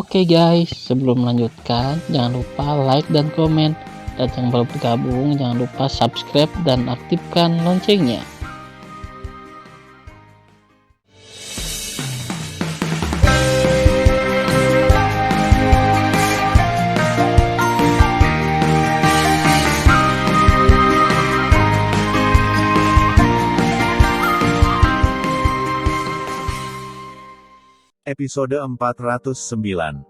Oke guys, sebelum melanjutkan, jangan lupa like dan komen. Dan yang baru bergabung, jangan lupa subscribe dan aktifkan loncengnya. Episode 409.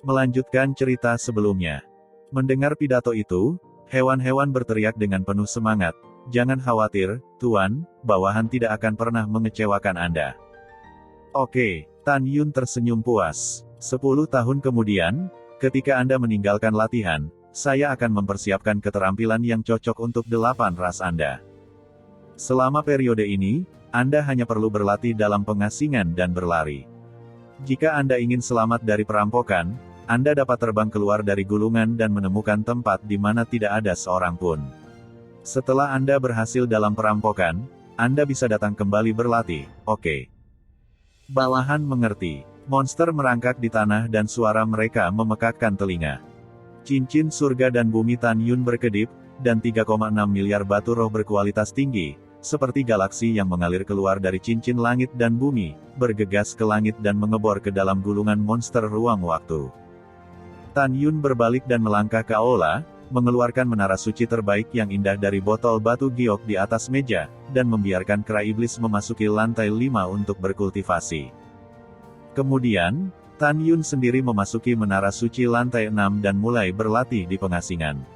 Melanjutkan cerita sebelumnya. Mendengar pidato itu, hewan-hewan berteriak dengan penuh semangat, "Jangan khawatir, Tuan, bawahan tidak akan pernah mengecewakan Anda." Oke, Tan Yun tersenyum puas. 10 tahun kemudian, ketika Anda meninggalkan latihan, saya akan mempersiapkan keterampilan yang cocok untuk 8 ras Anda. Selama periode ini, Anda hanya perlu berlatih dalam pengasingan dan berlari. Jika Anda ingin selamat dari perampokan, Anda dapat terbang keluar dari gulungan dan menemukan tempat di mana tidak ada seorang pun. Setelah Anda berhasil dalam perampokan, Anda bisa datang kembali berlatih, oke? Bawahan mengerti. Monster merangkak di tanah dan suara mereka memekakkan telinga. Cincin surga dan bumi Tan Yun berkedip, dan 3,6 miliar batu roh berkualitas tinggi, seperti galaksi yang mengalir keluar dari cincin langit dan bumi, bergegas ke langit dan mengebor ke dalam gulungan monster ruang waktu. Tan Yun berbalik dan melangkah ke aula, mengeluarkan menara suci terbaik yang indah dari botol batu giok di atas meja, dan membiarkan kera iblis memasuki lantai 5 untuk berkultivasi. Kemudian, Tan Yun sendiri memasuki menara suci lantai 6 dan mulai berlatih di pengasingan.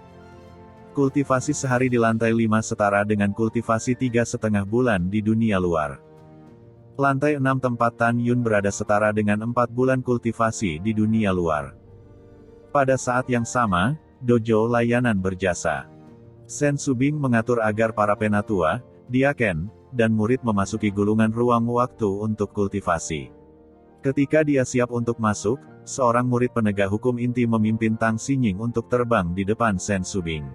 Kultivasi sehari di lantai 5 setara dengan kultivasi 3,5 bulan di dunia luar. Lantai 6 tempat Tan Yun berada setara dengan 4 bulan kultivasi di dunia luar. Pada saat yang sama, dojo layanan berjasa. Sen Subing mengatur agar para penatua, diaken, dan murid memasuki gulungan ruang waktu untuk kultivasi. Ketika dia siap untuk masuk, seorang murid penegak hukum inti memimpin Tang Xinying untuk terbang di depan Sen Subing.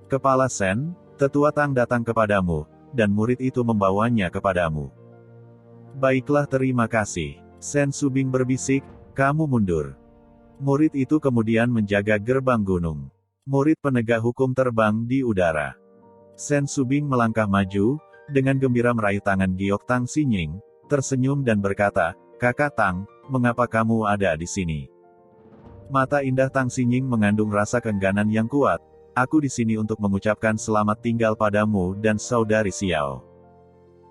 "Kepala Sen, tetua Tang datang kepadamu, dan murid itu membawanya kepadamu." "Baiklah, terima kasih." Sen Subing berbisik, "Kamu mundur." Murid itu kemudian menjaga gerbang gunung. Murid penegak hukum terbang di udara. Sen Subing melangkah maju, dengan gembira meraih tangan giok Tang Xinying, tersenyum dan berkata, "Kakak Tang, mengapa kamu ada di sini?" Mata indah Tang Xinying mengandung rasa keengganan yang kuat. "Aku di sini untuk mengucapkan selamat tinggal padamu dan saudari Xiao."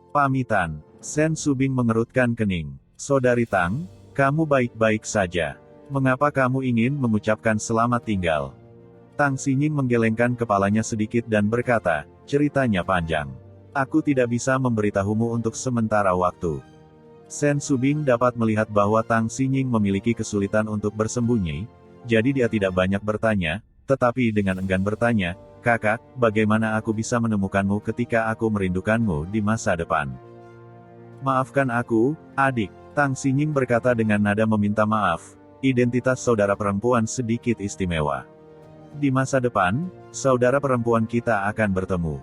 "Pamitan." Sen Subing mengerutkan kening. "Saudari Tang, kamu baik-baik saja. Mengapa kamu ingin mengucapkan selamat tinggal?" Tang Xinying menggelengkan kepalanya sedikit dan berkata, "Ceritanya panjang. Aku tidak bisa memberitahumu untuk sementara waktu." Sen Subing dapat melihat bahwa Tang Xinying memiliki kesulitan untuk bersembunyi, jadi dia tidak banyak bertanya, tetapi dengan enggan bertanya, "Kakak, bagaimana aku bisa menemukanmu ketika aku merindukanmu di masa depan?" "Maafkan aku, adik," Tang Xinying berkata dengan nada meminta maaf, "identitas saudara perempuan sedikit istimewa. Di masa depan, saudara perempuan kita akan bertemu."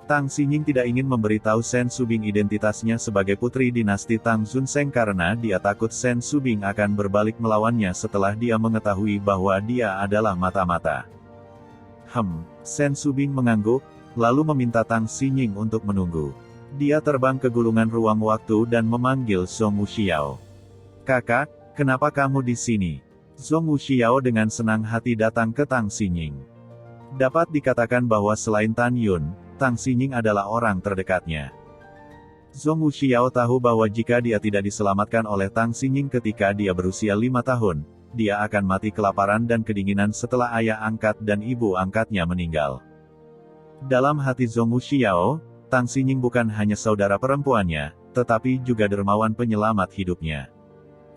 Tang Xinying tidak ingin memberitahu Sen Subing identitasnya sebagai putri dinasti Tang Zunseng karena dia takut Sen Subing akan berbalik melawannya setelah dia mengetahui bahwa dia adalah mata-mata. Sen Subing mengangguk, lalu meminta Tang Xinying untuk menunggu. Dia terbang ke gulungan ruang waktu dan memanggil Zhong Wuxiao. "Kakak, kenapa kamu di sini?" Zhong Wuxiao dengan senang hati datang ke Tang Xinying. Dapat dikatakan bahwa selain Tan Yun, Tang Xinying adalah orang terdekatnya. Zhong Wuxiao tahu bahwa jika dia tidak diselamatkan oleh Tang Xinying ketika dia berusia 5 tahun, dia akan mati kelaparan dan kedinginan setelah ayah angkat dan ibu angkatnya meninggal. Dalam hati Zhong Wuxiao, Tang Xinying bukan hanya saudara perempuannya, tetapi juga dermawan penyelamat hidupnya.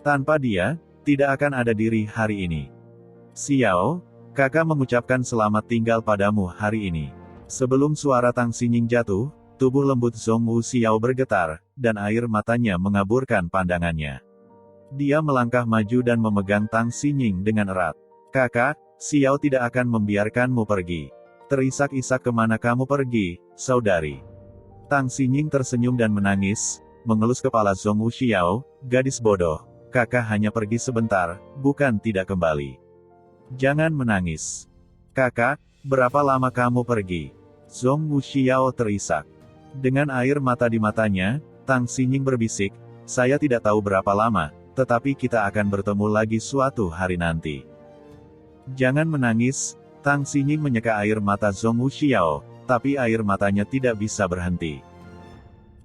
Tanpa dia, tidak akan ada diri hari ini. "Xiao, kakak mengucapkan selamat tinggal padamu hari ini." Sebelum suara Tang Xinying jatuh, tubuh lembut Zhong Wuxiao bergetar, dan air matanya mengaburkan pandangannya. Dia melangkah maju dan memegang Tang Xinying dengan erat. "Kakak, Xiao tidak akan membiarkanmu pergi. Terisak-isak kemana kamu pergi, saudari?" Tang Xinying tersenyum dan menangis, mengelus kepala Zhong Wuxiao, "Gadis bodoh. kakak hanya pergi sebentar, bukan tidak kembali. Jangan menangis. Kakak, berapa lama kamu pergi? Zhong Wuxiao terisak. Dengan air mata di matanya, Tang Xinying berbisik, saya tidak tahu berapa lama, tetapi kita akan bertemu lagi suatu hari nanti. Jangan menangis. Tang Xinying menyeka air mata Zhong Wuxiao, tapi air matanya tidak bisa berhenti.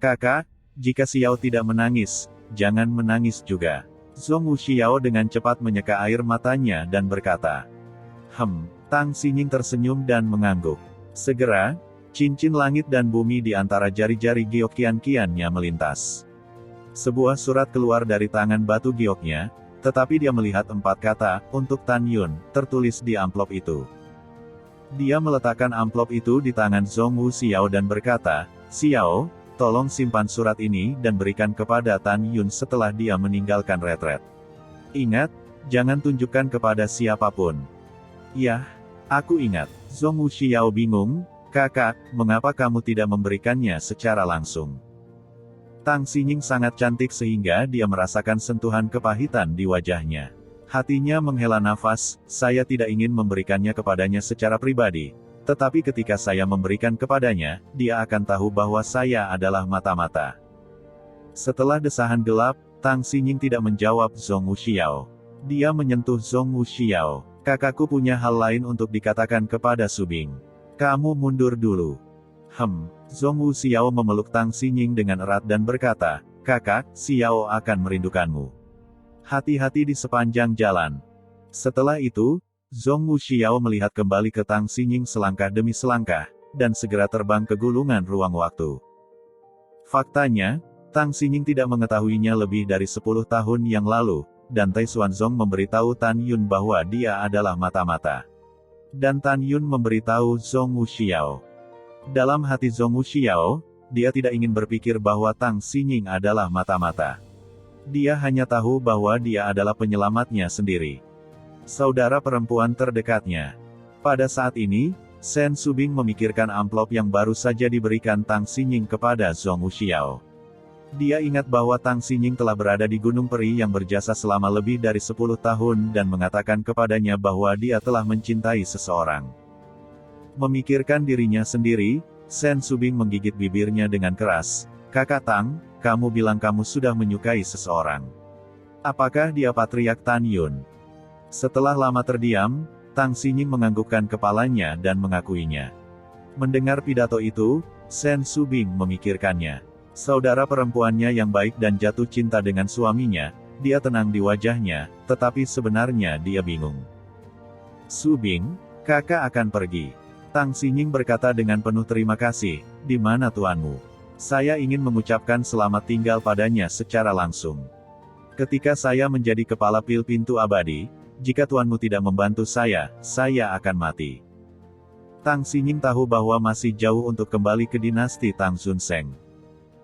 Kakak, jika Xiao tidak menangis, jangan menangis juga. Zhong Wuxiao dengan cepat menyeka air matanya dan berkata. Tang Xinying tersenyum dan mengangguk. Segera, cincin langit dan bumi di antara jari-jari giok kian-kiannya melintas. Sebuah surat keluar dari tangan batu gioknya, tetapi dia melihat 4 kata, untuk Tan Yun, tertulis di amplop itu. Dia meletakkan amplop itu di tangan Zhong Wuxiao dan berkata, Xiao, tolong simpan surat ini dan berikan kepada Tan Yun setelah dia meninggalkan retret. Ingat, jangan tunjukkan kepada siapapun. Yah, aku ingat. Zhong Wuxiao bingung, kakak, mengapa kamu tidak memberikannya secara langsung? Tang Xinying sangat cantik sehingga dia merasakan sentuhan kepahitan di wajahnya. Hatinya menghela nafas, saya tidak ingin memberikannya kepadanya secara pribadi. Tetapi ketika saya memberikan kepadanya, dia akan tahu bahwa saya adalah mata-mata. Setelah desahan gelap, Tang Xinying tidak menjawab Zhong Wuxiao. Dia menyentuh Zhong Wuxiao. Kakakku punya hal lain untuk dikatakan kepada Subing. Kamu mundur dulu. Zhong Wuxiao memeluk Tang Xinying dengan erat dan berkata, kakak, Xiao akan merindukanmu. Hati-hati di sepanjang jalan. Setelah itu, Zhong Wuxiao melihat kembali ke Tang Xinying selangkah demi selangkah, dan segera terbang ke gulungan ruang waktu. Faktanya, Tang Xinying tidak mengetahuinya lebih dari 10 tahun yang lalu, dan Tai Xuanzong memberitahu Tan Yun bahwa dia adalah mata-mata. Dan Tan Yun memberitahu Zhong Wuxiao. Dalam hati Zhong Wuxiao, dia tidak ingin berpikir bahwa Tang Xinying adalah mata-mata. Dia hanya tahu bahwa dia adalah penyelamatnya sendiri. Saudara perempuan terdekatnya. Pada saat ini, Shen Subing memikirkan amplop yang baru saja diberikan Tang Xinying kepada Zhong Wuxiao. Dia ingat bahwa Tang Xinying telah berada di Gunung Peri yang berjasa selama lebih dari 10 tahun dan mengatakan kepadanya bahwa dia telah mencintai seseorang. Memikirkan dirinya sendiri, Shen Subing menggigit bibirnya dengan keras. Kakak Tang, kamu bilang kamu sudah menyukai seseorang. Apakah dia Patriark Tan Yun? Setelah lama terdiam, Tang Xinying menganggukkan kepalanya dan mengakuinya. Mendengar pidato itu, Shen Subing memikirkannya. Saudara perempuannya yang baik dan jatuh cinta dengan suaminya, dia tenang di wajahnya, tetapi sebenarnya dia bingung. Subing, kakak akan pergi. Tang Xinying berkata dengan penuh terima kasih, di mana tuanmu? Saya ingin mengucapkan selamat tinggal padanya secara langsung. Ketika saya menjadi kepala pil pintu abadi, jika tuanmu tidak membantu saya akan mati. Tang Xinying tahu bahwa masih jauh untuk kembali ke dinasti Tang Xunseng.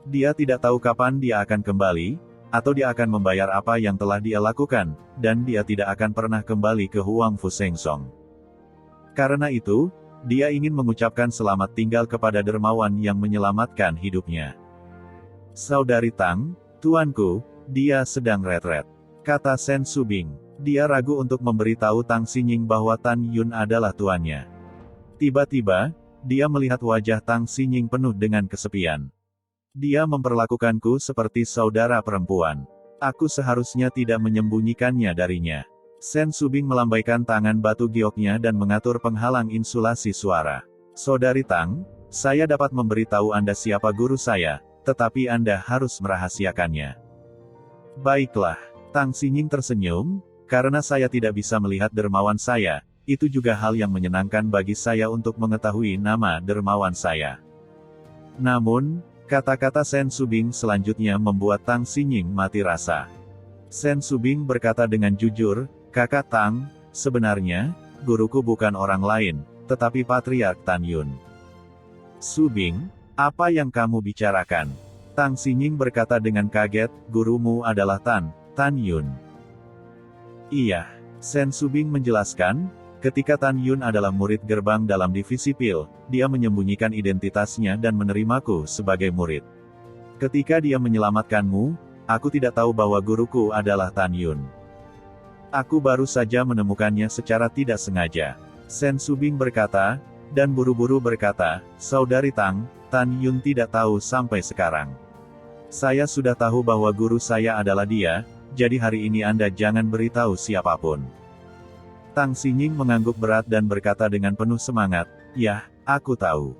Dia tidak tahu kapan dia akan kembali, atau dia akan membayar apa yang telah dia lakukan, dan dia tidak akan pernah kembali ke Huang Fu Sengsong. Karena itu, dia ingin mengucapkan selamat tinggal kepada dermawan yang menyelamatkan hidupnya. Saudari Tang, tuanku, dia sedang retret, kata Shen Subing. Dia ragu untuk memberitahu Tang Xinying bahwa Tan Yun adalah tuannya. Tiba-tiba, dia melihat wajah Tang Xinying penuh dengan kesepian. Dia memperlakukanku seperti saudara perempuan. Aku seharusnya tidak menyembunyikannya darinya. Shen Subing melambaikan tangan batu gioknya dan mengatur penghalang insulasi suara. Saudari Tang, saya dapat memberitahu Anda siapa guru saya, tetapi Anda harus merahasiakannya. Baiklah, Tang Xinying tersenyum, karena saya tidak bisa melihat dermawan saya, itu juga hal yang menyenangkan bagi saya untuk mengetahui nama dermawan saya. Namun, kata-kata Shen Subing selanjutnya membuat Tang Xinying mati rasa. Shen Subing berkata dengan jujur, Kakak Tang, sebenarnya, guruku bukan orang lain, tetapi Patriark Tan Yun. Subing, apa yang kamu bicarakan? Tang Xinying berkata dengan kaget, gurumu adalah Tan Yun. Iya, Shen Subing menjelaskan, ketika Tan Yun adalah murid gerbang dalam divisi pil, dia menyembunyikan identitasnya dan menerimaku sebagai murid. Ketika dia menyelamatkanmu, aku tidak tahu bahwa guruku adalah Tan Yun. Aku baru saja menemukannya secara tidak sengaja. Sen Subing berkata, dan buru-buru berkata, Saudari Tang, Tan Yun tidak tahu sampai sekarang. Saya sudah tahu bahwa guru saya adalah dia, jadi hari ini Anda jangan beritahu siapapun. Tang Xinying mengangguk berat dan berkata dengan penuh semangat, "Yah, aku tahu."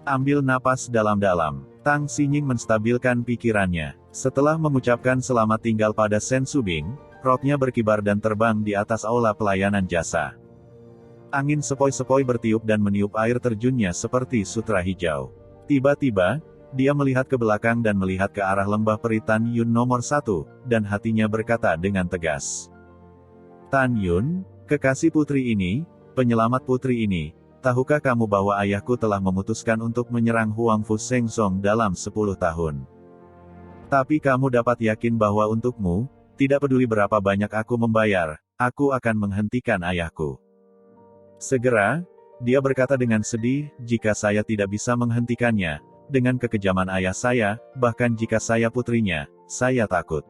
Ambil napas dalam-dalam. Tang Xinying menstabilkan pikirannya. Setelah mengucapkan selamat tinggal pada Sen Subing, roknya berkibar dan terbang di atas aula pelayanan jasa. Angin sepoi-sepoi bertiup dan meniup air terjunnya seperti sutra hijau. Tiba-tiba, dia melihat ke belakang dan melihat ke arah lembah peri Tan Yun nomor 1, dan hatinya berkata dengan tegas. Tan Yun, kekasih putri ini, penyelamat putri ini, tahukah kamu bahwa ayahku telah memutuskan untuk menyerang Huangfu Shengsong dalam 10 tahun? Tapi kamu dapat yakin bahwa untukmu, tidak peduli berapa banyak aku membayar, aku akan menghentikan ayahku. Segera, dia berkata dengan sedih, jika saya tidak bisa menghentikannya, dengan kekejaman ayah saya, bahkan jika saya putrinya, saya takut.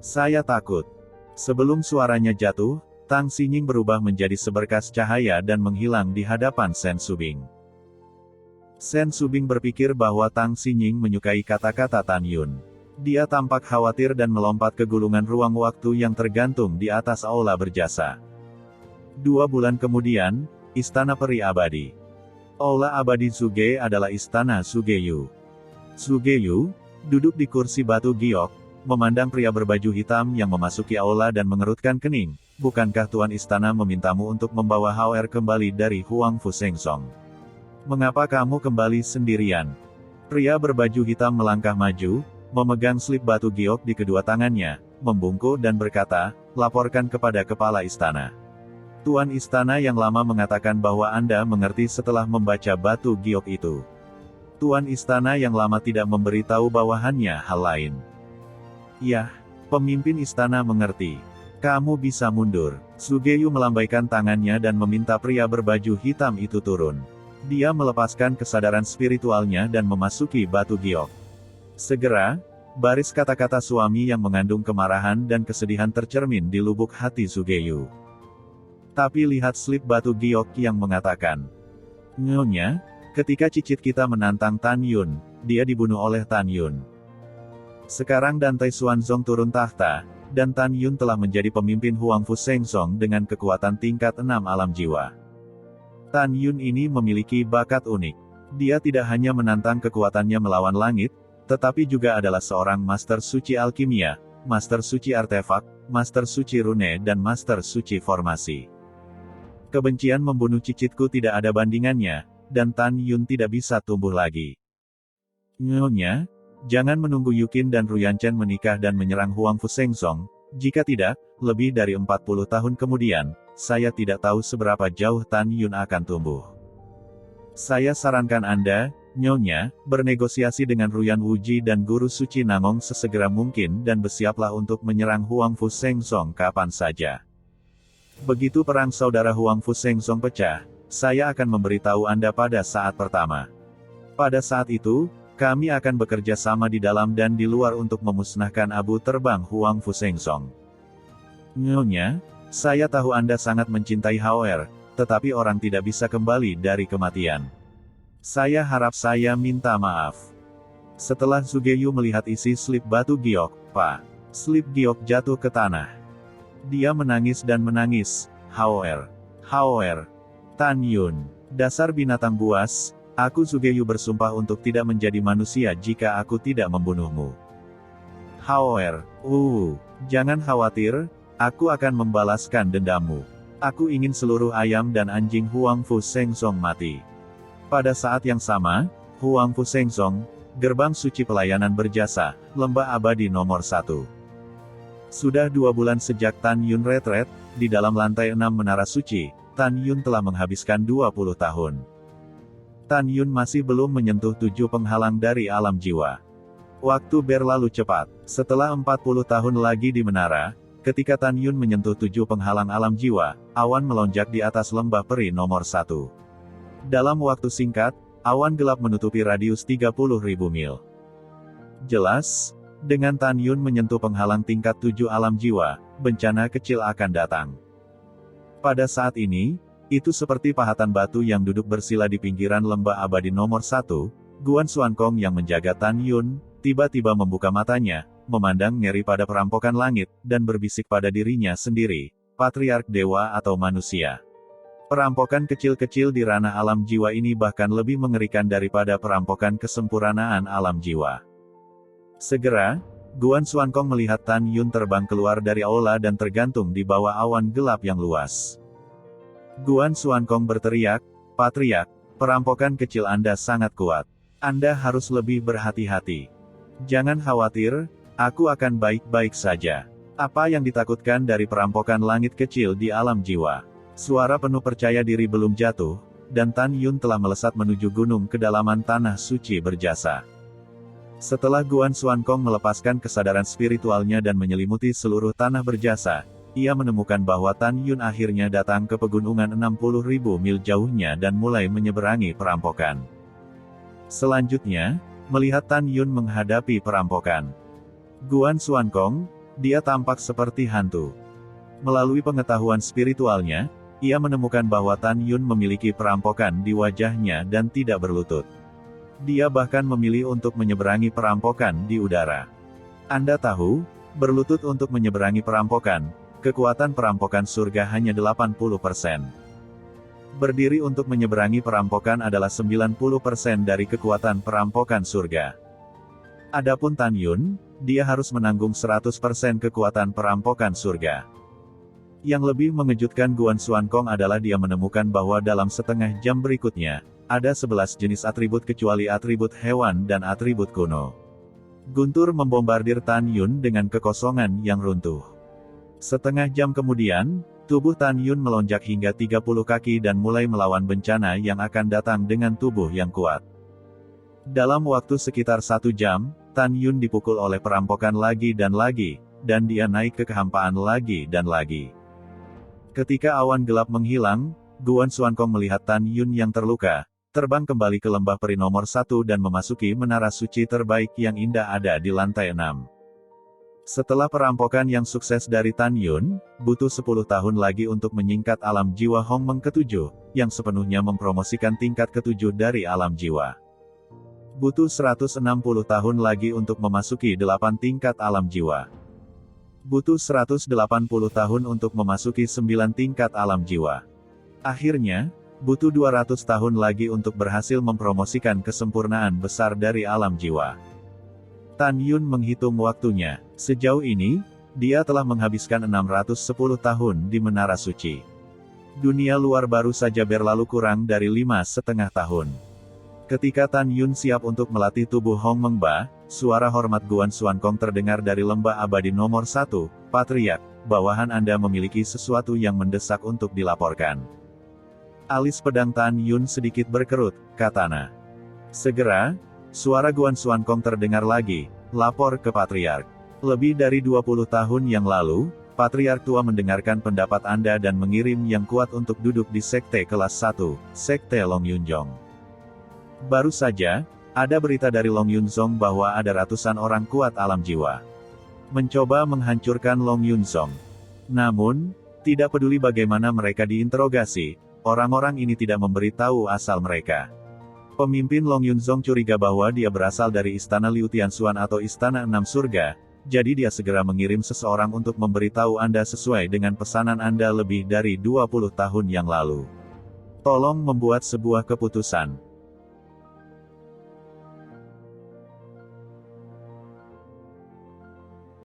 Saya takut. Sebelum suaranya jatuh, Tang Xinying berubah menjadi seberkas cahaya dan menghilang di hadapan Sen Subing. Sen Subing berpikir bahwa Tang Xinying menyukai kata-kata Tan Yun. Dia tampak khawatir dan melompat ke gulungan ruang waktu yang tergantung di atas aula berjasa. 2 bulan kemudian, Istana Peri Abadi. Aula Abadi Zuge adalah istana Zugeyu. Zugeyu, duduk di kursi batu giok, memandang pria berbaju hitam yang memasuki aula dan mengerutkan kening. Bukankah Tuan Istana memintamu untuk membawa HR kembali dari Huangfu Shengsong? Mengapa kamu kembali sendirian? Pria berbaju hitam melangkah maju, memegang slip batu giok di kedua tangannya, membungkuk dan berkata, laporkan kepada kepala istana. Tuan Istana yang lama mengatakan bahwa Anda mengerti setelah membaca batu giok itu. Tuan Istana yang lama tidak memberitahu bawahannya hal lain. Yah, pemimpin istana mengerti. Kamu bisa mundur. Zugeyu melambaikan tangannya dan meminta pria berbaju hitam itu turun. Dia melepaskan kesadaran spiritualnya dan memasuki batu giok. Segera, baris kata-kata suami yang mengandung kemarahan dan kesedihan tercermin di lubuk hati Zugeyu. Tapi lihat slip batu giok yang mengatakan, Nyonya, ketika cicit kita menantang Tan Yun, dia dibunuh oleh Tan Yun. Sekarang Dantai Xuanzong turun tahta, dan Tan Yun telah menjadi pemimpin Huangfu Shengsong dengan kekuatan tingkat 6 alam jiwa. Tan Yun ini memiliki bakat unik. Dia tidak hanya menantang kekuatannya melawan langit, tetapi juga adalah seorang master suci alkimia, master suci artefak, master suci rune dan master suci formasi. Kebencian membunuh cicitku tidak ada bandingannya, dan Tan Yun tidak bisa tumbuh lagi. Nyonya, jangan menunggu Yukin dan Ruyanchen menikah dan menyerang Huangfu Shengsong, jika tidak, lebih dari 40 tahun kemudian, saya tidak tahu seberapa jauh Tan Yun akan tumbuh. Saya sarankan Anda, Nyonya, bernegosiasi dengan Ruyan Wuji dan Guru Suci Nangong sesegera mungkin dan bersiaplah untuk menyerang Huangfu Shengsong kapan saja. Begitu perang saudara Huangfu Shengsong pecah, saya akan memberitahu Anda pada saat pertama. Pada saat itu, kami akan bekerja sama di dalam dan di luar untuk memusnahkan abu terbang Huangfu Shengsong. Nyonya, saya tahu Anda sangat mencintai HR, tetapi orang tidak bisa kembali dari kematian. Saya harap saya minta maaf. Setelah Zugeyu melihat isi slip batu giok, slip giok jatuh ke tanah. Dia menangis dan menangis, HR, Tan Yun, dasar binatang buas. Aku Zugeyu bersumpah untuk tidak menjadi manusia jika aku tidak membunuhmu. HR, jangan khawatir, aku akan membalaskan dendammu. Aku ingin seluruh ayam dan anjing Huangfu Shengsong mati. Pada saat yang sama, Huangfu Shengsong, gerbang suci pelayanan berjasa, lembah abadi nomor 1. Sudah 2 bulan sejak Tan Yun retret, di dalam lantai 6 menara suci, Tan Yun telah menghabiskan 20 tahun. Tan Yun masih belum menyentuh 7 penghalang dari alam jiwa. Waktu berlalu cepat. Setelah 40 tahun lagi di menara, ketika Tan Yun menyentuh 7 penghalang alam jiwa, awan melonjak di atas lembah peri nomor 1. Dalam waktu singkat, awan gelap menutupi radius 30.000 mil. Jelas, Dengan Tan Yun menyentuh penghalang tingkat 7 alam jiwa, bencana kecil akan datang. Pada saat ini, itu seperti pahatan batu yang duduk bersila di pinggiran lembah abadi nomor 1, Guan Xuankong yang menjaga Tan Yun, tiba-tiba membuka matanya, memandang ngeri pada perampokan langit, dan berbisik pada dirinya sendiri, Patriark Dewa atau manusia. Perampokan kecil-kecil di ranah alam jiwa ini bahkan lebih mengerikan daripada perampokan kesempurnaan alam jiwa. Segera, Guan Xuankong melihat Tan Yun terbang keluar dari aula dan tergantung di bawah awan gelap yang luas. Guan Xuankong berteriak, "Patriark, perampokan kecil Anda sangat kuat. Anda harus lebih berhati-hati. Jangan khawatir, aku akan baik-baik saja." Apa yang ditakutkan dari perampokan langit kecil di alam jiwa? Suara penuh percaya diri belum jatuh, dan Tan Yun telah melesat menuju gunung kedalaman tanah suci berjasa. Setelah Guan Xuankong melepaskan kesadaran spiritualnya dan menyelimuti seluruh tanah berjasa, ia menemukan bahwa Tan Yun akhirnya datang ke pegunungan 60.000 mil jauhnya dan mulai menyeberangi perampokan. Selanjutnya, melihat Tan Yun menghadapi perampokan. Guan Xuankong, dia tampak seperti hantu. Melalui pengetahuan spiritualnya, ia menemukan bahwa Tan Yun memiliki perampokan di wajahnya dan tidak berlutut. Dia bahkan memilih untuk menyeberangi perampokan di udara. Anda tahu, berlutut untuk menyeberangi perampokan, kekuatan perampokan surga hanya 80%. Berdiri untuk menyeberangi perampokan adalah 90% dari kekuatan perampokan surga. Adapun Tan Yun, dia harus menanggung 100% kekuatan perampokan surga. Yang lebih mengejutkan Guan Xuankong adalah dia menemukan bahwa dalam setengah jam berikutnya, ada 11 jenis atribut kecuali atribut hewan dan atribut kuno. Guntur membombardir Tan Yun dengan kekosongan yang runtuh. Setengah jam kemudian, tubuh Tan Yun melonjak hingga 30 kaki dan mulai melawan bencana yang akan datang dengan tubuh yang kuat. Dalam waktu sekitar 1 jam, Tan Yun dipukul oleh perampokan lagi, dan dia naik ke kehampaan lagi dan lagi. Ketika awan gelap menghilang, Guan Xuankong melihat Tan Yun yang terluka, terbang kembali ke lembah peri nomor 1 dan memasuki menara suci terbaik yang indah ada di lantai 6. Setelah perampokan yang sukses dari Tan Yun, butuh 10 tahun lagi untuk menyingkat alam jiwa Hongmeng ke-7, yang sepenuhnya mempromosikan tingkat ke-7 dari alam jiwa. Butuh 160 tahun lagi untuk memasuki 8 tingkat alam jiwa. Butuh 180 tahun untuk memasuki 9 tingkat alam jiwa. Akhirnya, butuh 200 tahun lagi untuk berhasil mempromosikan kesempurnaan besar dari alam jiwa. Tan Yun menghitung waktunya. Sejauh ini, dia telah menghabiskan 610 tahun di Menara Suci. Dunia luar baru saja berlalu kurang dari 5,5 tahun. Ketika Tan Yun siap untuk melatih tubuh Hongmeng Ba, suara hormat Guan Xuankong terdengar dari lembah abadi nomor 1, "Patriark, bawahan Anda memiliki sesuatu yang mendesak untuk dilaporkan." Alis pedang Tan Yun sedikit berkerut, katana. Segera, suara Guan Xuankong terdengar lagi, "Lapor ke Patriark. Lebih dari 20 tahun yang lalu, Patriark tua mendengarkan pendapat Anda dan mengirim yang kuat untuk duduk di Sekte kelas 1, Sekte Long Yunzong. Baru saja, ada berita dari Long Yunzong bahwa ada ratusan orang kuat alam jiwa mencoba menghancurkan Long Yunzong. Namun, tidak peduli bagaimana mereka diinterogasi, orang-orang ini tidak memberitahu asal mereka. Pemimpin Long Yunzong curiga bahwa dia berasal dari Istana Liu Tianxuan atau Istana Enam Surga, jadi dia segera mengirim seseorang untuk memberitahu Anda sesuai dengan pesanan Anda lebih dari 20 tahun yang lalu. Tolong membuat sebuah keputusan.